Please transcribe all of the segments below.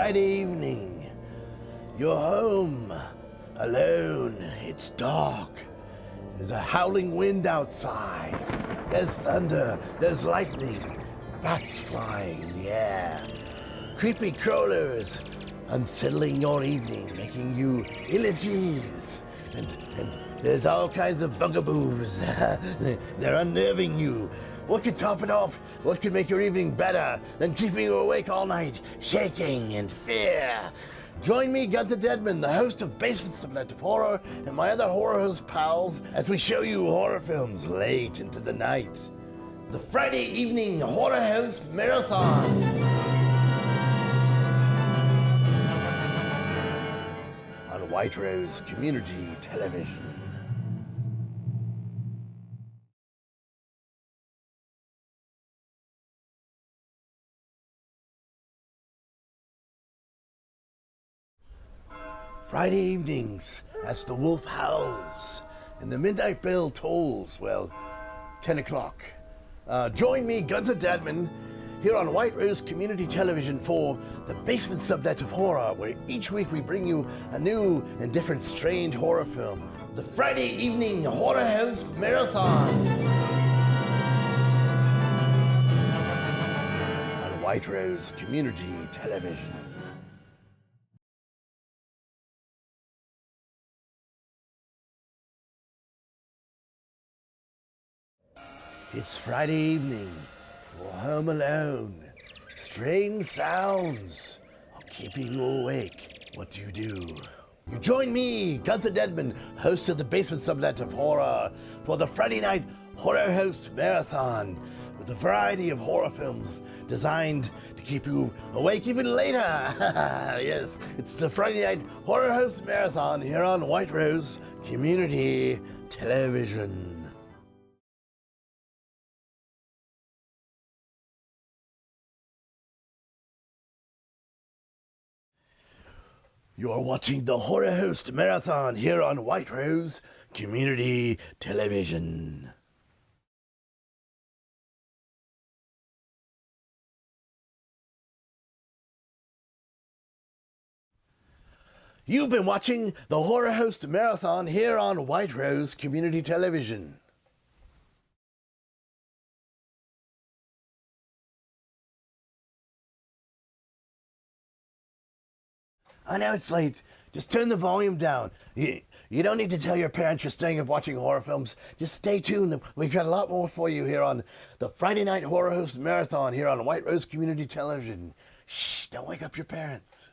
Friday evening. You're home, alone. It's dark. There's a howling wind outside. There's thunder. There's lightning. Bats flying in the air. Creepy crawlers unsettling your evening, making you ill at ease. And there's all kinds of bugaboos. They're unnerving you. What could top it off? What could make your evening better than keeping you awake all night, shaking in fear? Join me, Gunther Dedmund, the host of Basement Sublet of Horror, and my other horror host pals as we show you horror films late into the night. The Friday evening Horror Host Marathon. On White Rose Community Television. Friday evenings, as the wolf howls and the midnight bell tolls, well, 10 o'clock. Join me, Gunther Dedmund, here on White Rose Community Television for the Basement Sublet of Horror, where each week we bring you a new and different strange horror film. The Friday evening Horror Host Marathon. On White Rose Community Television. It's Friday evening. You're home alone. Strange sounds are keeping you awake. What do? You join me, Gunther Dedmund, host of the Basement Sublet of Horror, for the Friday night Horror Host Marathon, with a variety of horror films designed to keep you awake even later. Yes, it's the Friday night Horror Host Marathon here on White Rose Community Television. You're watching the Horror Host Marathon here on White Rose Community Television. You've been watching the Horror Host Marathon here on White Rose Community Television. I know it's late. Just turn the volume down. You don't need to tell your parents you're staying up watching horror films. Just stay tuned. We've got a lot more for you here on the Friday Night Horror Host Marathon here on White Rose Community Television. Shh, don't wake up your parents.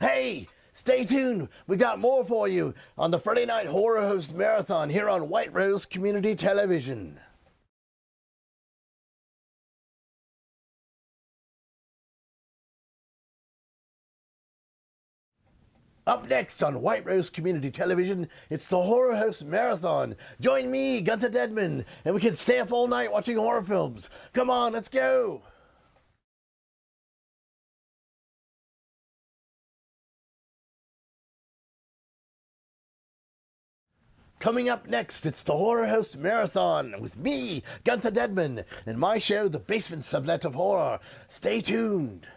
Hey! Stay tuned. We got more for you on the Friday Night Horror Host Marathon here on White Rose Community Television. Up next on White Rose Community Television, it's the Horror Host Marathon. Join me, Gunther Dedmund, and we can stay up all night watching horror films. Come on, let's go. Coming up next, it's the Horror Host Marathon with me, Gunther Dedmund, and my show, The Basement Sublet of Horror. Stay tuned.